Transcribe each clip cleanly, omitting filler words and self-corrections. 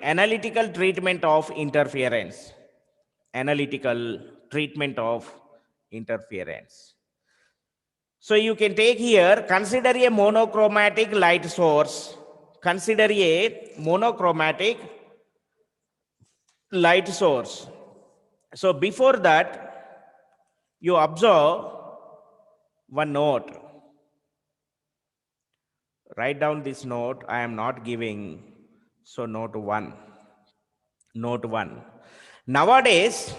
analytical treatment of interference. Analytical treatment of interference. So you can take here, consider a monochromatic light source. Consider a monochromatic light source. So before that, you observe one note. Write down this note. I am not giving. So note 1. Note 1. Nowadays,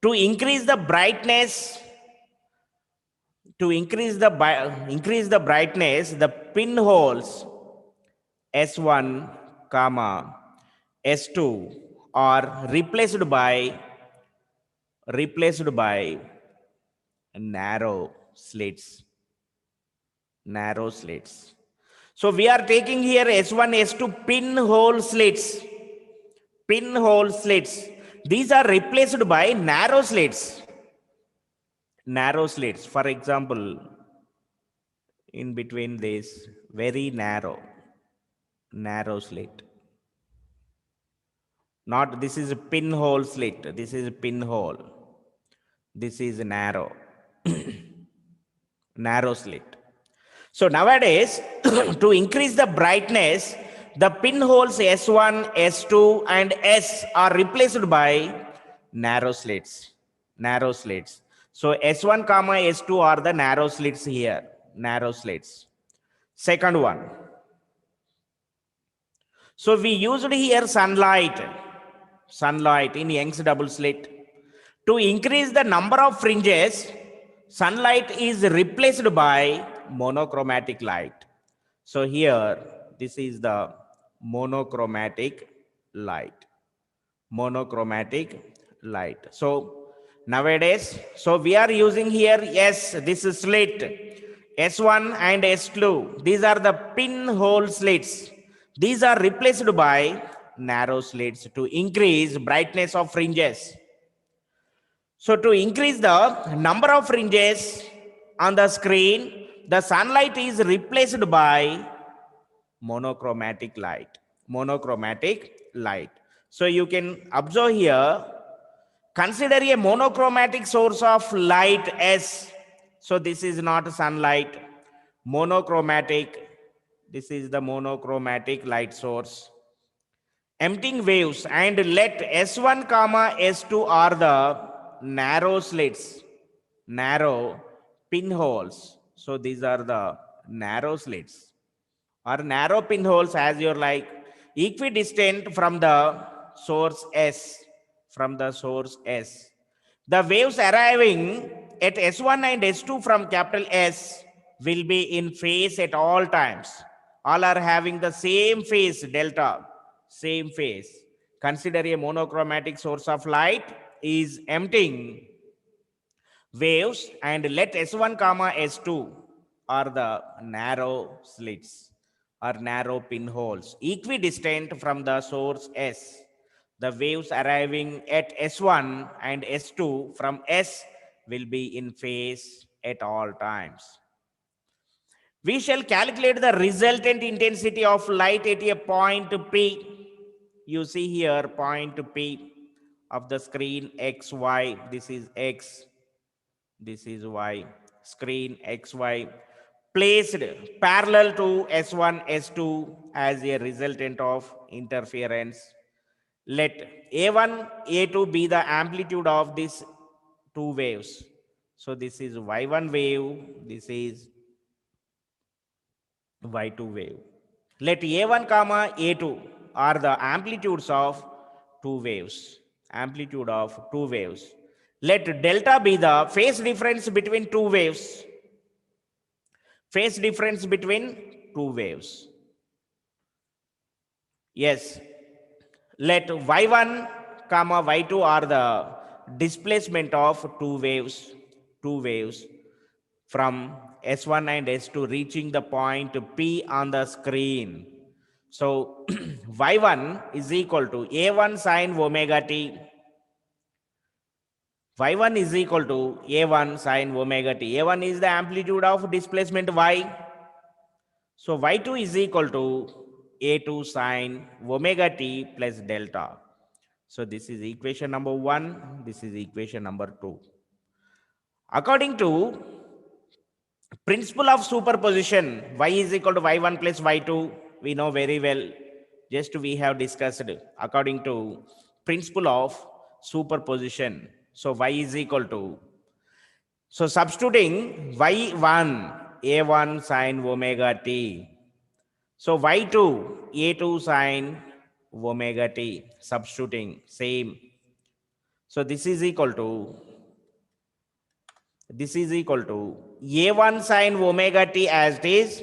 to increase the brightness, increase the brightness, the pinholes S1, comma S2 are replaced by narrow slits. Narrow slits. So we are taking here S1, S2 pinhole slits. Pinhole slits. These are replaced by narrow slits. Narrow slits. For example, in between this, very narrow slit. Not this is a pinhole slit. This is a pinhole. This is narrow. Narrow slit. So nowadays, to increase the brightness, the pinholes S1, S2, and S are replaced by narrow slits. Narrow slits. So S1, comma S2 are the narrow slits here. Narrow slits. Second one. So we used here sunlight in Young's double slit. To increase the number of fringes, sunlight is replaced by monochromatic light. So here, this is the monochromatic light. Monochromatic light. So nowadays, so we are using here, yes, this is slit, S1 and S2. These are the pinhole slits. These are replaced by narrow slits to increase brightness of fringes. So to increase the number of fringes on the screen, the sunlight is replaced by monochromatic light. Monochromatic light. So you can observe here, consider a monochromatic source of light S. So this is not sunlight. Monochromatic. This is the monochromatic light source. Emitting waves, and let S1, comma S2 are the narrow slits, narrow pinholes. So these are the narrow slits or narrow pinholes, as you're like, equidistant from the source S. From the source S. The waves arriving at S1 and S2 from capital S will be in phase at all times. All are having the same phase, delta. Same phase. Consider a monochromatic source of light is emitting waves, and let S1, comma S2 are the narrow slits or narrow pinholes equidistant from the source S. The waves arriving at S1 and S2 from S will be in phase at all times. We shall calculate the resultant intensity of light at a point P. You see here point P of the screen X, Y. This is X. This is Y. Screen X, Y. Placed parallel to S1, S2 as a resultant of interference. Let A1, A2 be the amplitude of these two waves. So this is Y1 wave. This is Y2 wave. Let A1, comma A2 are the amplitudes of two waves. Amplitude of two waves. Let delta be the phase difference between two waves. Phase difference between two waves. Yes. Let Y1, comma Y2 are the displacement of two waves. Two waves from S1 and S2 reaching the point P on the screen. So Y1 is equal to A1 sine omega t. Y1 is equal to A1 sine omega t. A1 is the amplitude of displacement Y. So Y2 is equal to A2 sine omega t plus delta. So this is equation number 1. This is equation number 2. According to principle of superposition, y is equal to y1 plus y2, we know very well. Just we have discussed according to principle of superposition. So y is equal to, so substituting y1 a1 sine omega t, so y2 a2 sine omega t, substituting same. So this is equal to a1 sine omega t as it is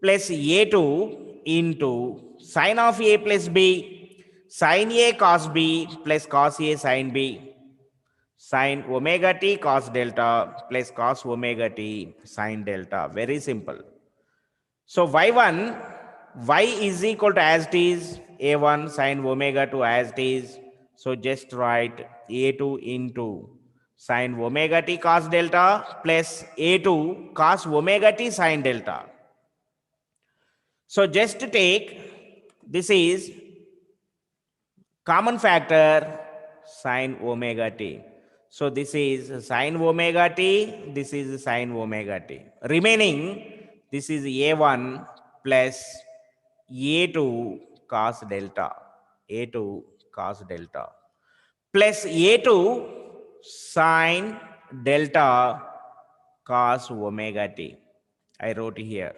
plus a2 into sine of a plus b sine a cos b plus cos a sine b sine omega t cos delta plus cos omega t sine delta. Very simple. So y1, y is equal to as it is a1 sine omega 2 as it is. So just write a2 into sine omega t cos delta plus a2 cos omega t sine delta. So just take, this is common factor sine omega t. So this is sine omega t, this is sine omega t. Remaining, this is a1 plus a2 cos delta, a2 cos delta plus a2 sine delta cos omega t. I wrote here,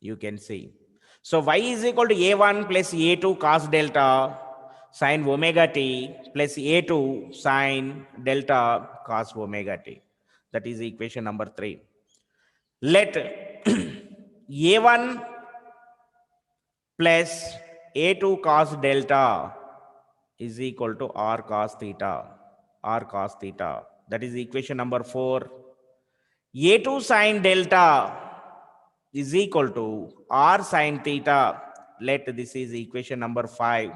you can see. So y is equal to a1 plus a2 cos delta sine omega t plus a2 sine delta cos omega t. That is equation number 3. Let a1 plus a2 cos delta is equal to r cos theta, r cos theta. That is equation number 4. a2 sine delta is equal to r sine theta. Let this is equation number 5,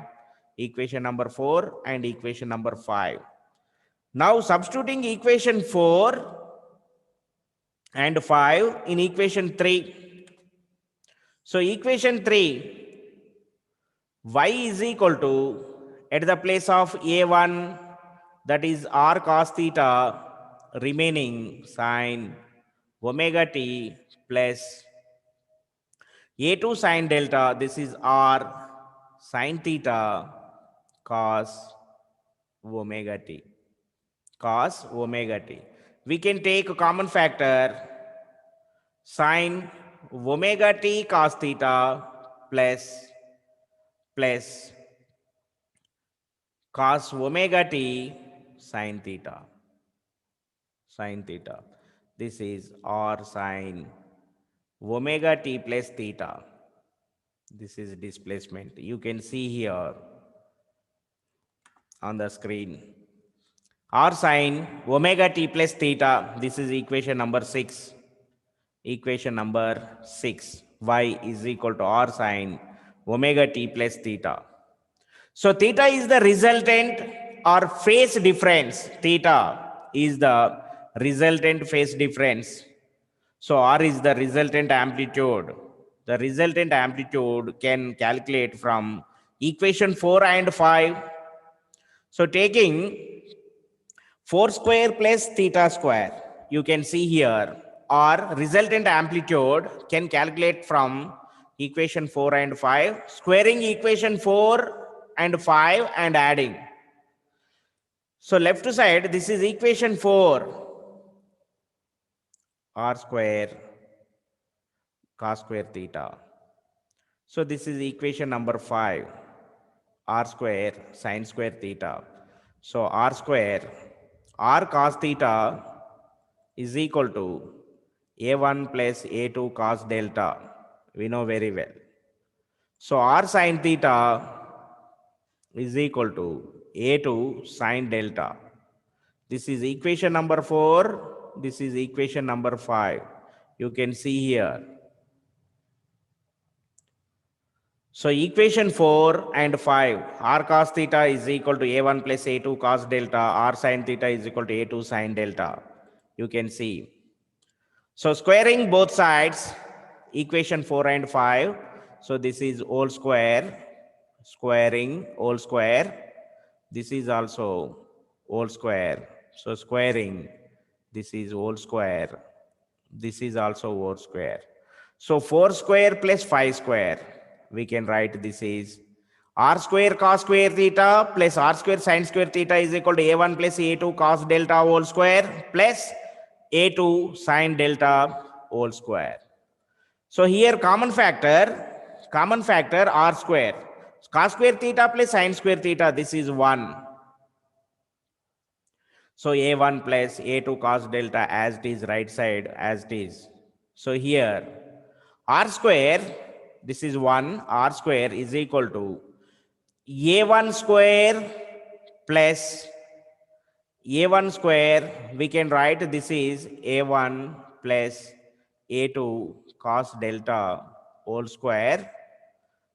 equation number 4 and equation number 5. Now substituting equation 4 and 5 in equation 3. So equation 3, y is equal to, at the place of a1, that is r cos theta, remaining sine omega t plus a2 sine delta, this is r sine theta cos omega t, cos omega t. We can take a common factor sine omega t cos theta plus cos omega t sine theta, sine theta. This is r sine omega t plus theta. This is displacement. You can see here on the screen. R sine omega t plus theta. This is equation number 6. Equation number 6. Y is equal to r sine omega t plus theta. So theta is the resultant or phase difference. Theta is the resultant phase difference. So r is the resultant amplitude. The resultant amplitude can calculate from equation 4 and 5. So taking 4 square plus theta square, you can see here, or resultant amplitude can calculate from equation 4 and 5, squaring equation 4 and 5 and adding. So left side, this is equation 4, r square cos square theta. So this is equation number 5, r square sin square theta. So r square, r cos theta is equal to a1 plus a2 cos delta. We know very well. So r sin theta is equal to a2 sin delta. This is equation number 4. This is equation number 5. You can see here. So equation 4 and 5, r cos theta is equal to a1 plus a2 cos delta, r sin theta is equal to a2 sin delta. You can see. So squaring both sides, equation 4 and 5, So this is whole square, squaring, whole square. This is also whole square. So squaring, this is whole square. This is also whole square. So 4 square plus 5 square. We can write this is r square cos square theta plus r square sin square theta is equal to a1 plus a2 cos delta whole square plus a2 sin delta whole square. So here common factor r square. Cos square theta plus sin square theta, this is 1. So a1 plus a2 cos delta as it is, right side as it is. So here r square, this is 1, r square is equal to a1 square plus a1 square, we can write this is a1 plus a2 cos delta whole square.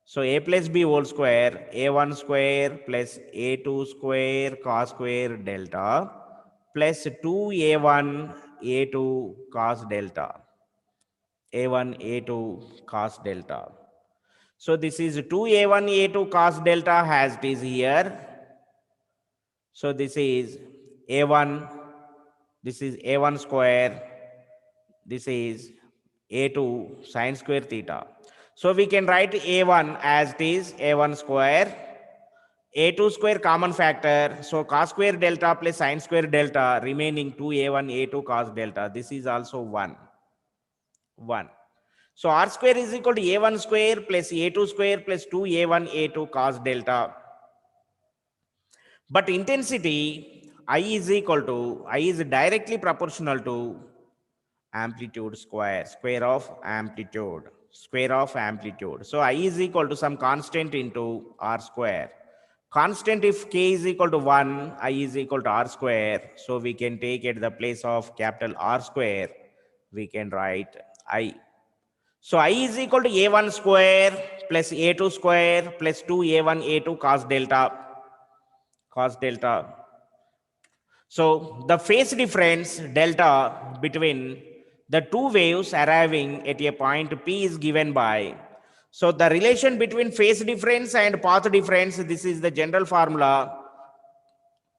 So a plus b whole square, a1 square plus a2 square cos square delta plus 2a1 a2 cos delta, a1 a2 cos delta. So this is 2a1 a2 cos delta as it is here. So this is a1, this is a1 square, this is a2 sin square theta. So we can write a1 as it is, a1 square, a2 square common factor. So cos square delta plus sin square delta remaining 2a1 a2 cos delta. This is also 1. So r square is equal to a1 square plus a2 square plus 2a1 a2 cos delta. But intensity I is directly proportional to amplitude square, square of amplitude. So I is equal to some constant into r square. Constant, if k is equal to 1, I is equal to r square. So we can take at the place of capital R square, we can write I. So I is equal to a1 square plus a2 square plus 2a1 a2 cos delta. So the phase difference delta between the two waves arriving at a point P is given by, so the relation between phase difference and path difference, this is the general formula.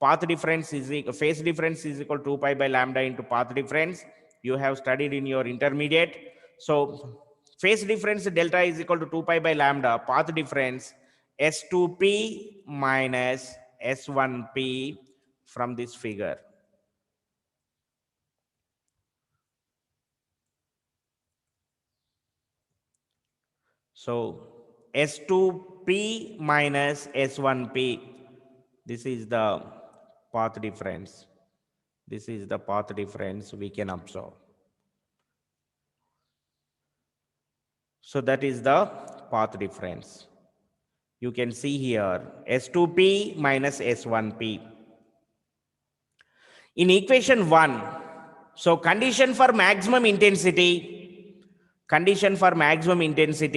Path difference is phase difference is equal to 2 pi by lambda into path difference. You have studied in your intermediate. So phase difference delta is equal to 2 pi by lambda, path difference S2P minus S1P from this figure. So S2P minus S1P, this is the path difference. This is the path difference we can observe. So that is the path difference. You can see here S2P minus S1P. In equation 1, so condition for maximum intensity,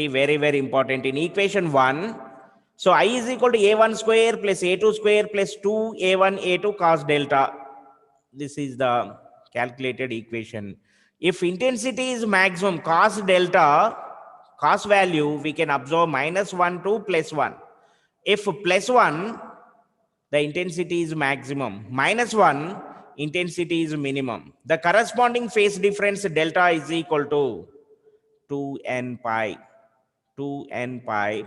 very, very important. In equation 1, so I is equal to a1 square plus a2 square plus 2a1 a2 cos delta. This is the calculated equation. If intensity is maximum, cos delta, cos value, we can observe -1 to +1. If +1, the intensity is maximum. -1, intensity is minimum. The corresponding phase difference delta is equal to 2n pi.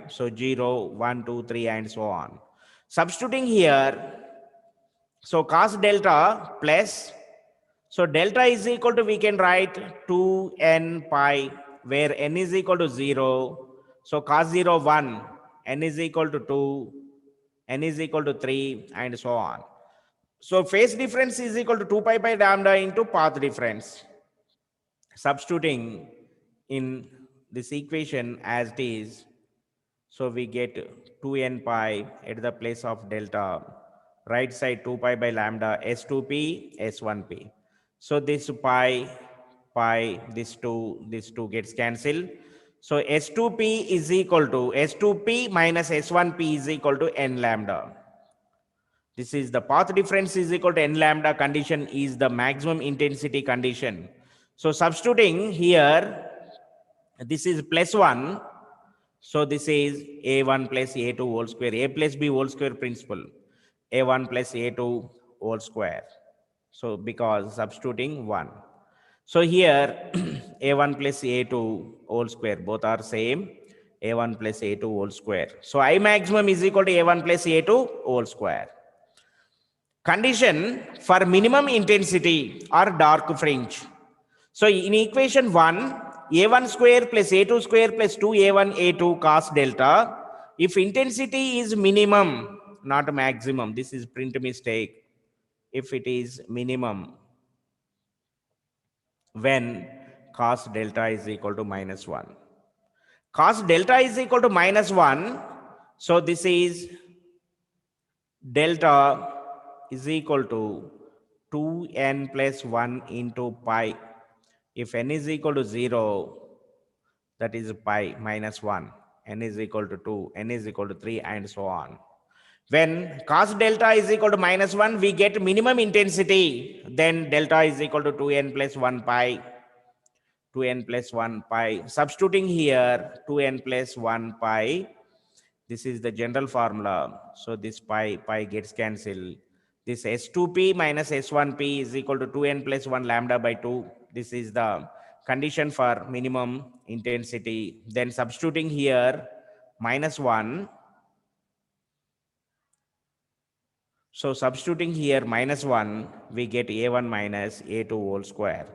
So 0, 1, 2, 3, and so on. Substituting here, so cos delta plus, so delta is equal to, we can write 2n pi, where n is equal to 0. So cos 0, 1, n is equal to 2, n is equal to 3, and so on. So phase difference is equal to 2 pi by lambda into path difference. Substituting in this equation as it is, so we get 2n pi at the place of delta. Right side 2 pi by lambda, S2P, S1P. So this pi, this 2 gets cancelled. So S2P is equal to, S2P minus S1P is equal to n lambda. This is the path difference is equal to n lambda condition is the maximum intensity condition. So substituting here, this is +1. So this is a1 plus a2 whole square, a plus b whole square principle, a1 plus a2 whole square. So because substituting 1. So here a1 plus a2 whole square, both are same, a1 plus a2 whole square. So I maximum is equal to a1 plus a2 whole square. Condition for minimum intensity or dark fringe. So in equation 1, a1 square plus a2 square plus 2a1 a2 cos delta, if intensity is minimum, not maximum, this is print mistake, if it is minimum, when cos delta is equal to minus 1. Cos delta is equal to minus 1, so this is delta is equal to 2n plus 1 into pi. If n is equal to 0, that is pi minus 1. N is equal to 2, n is equal to 3, and so on. When cos delta is equal to minus 1, we get minimum intensity. Then delta is equal to 2n plus 1 pi. 2n plus 1 pi. Substituting here, 2n plus 1 pi. This is the general formula. So this pi gets cancelled. This S2p minus S1p is equal to 2n plus 1 lambda by 2. This is the condition for minimum intensity. Then substituting here, minus 1. So substituting here minus 1, we get a1 minus a2 whole square.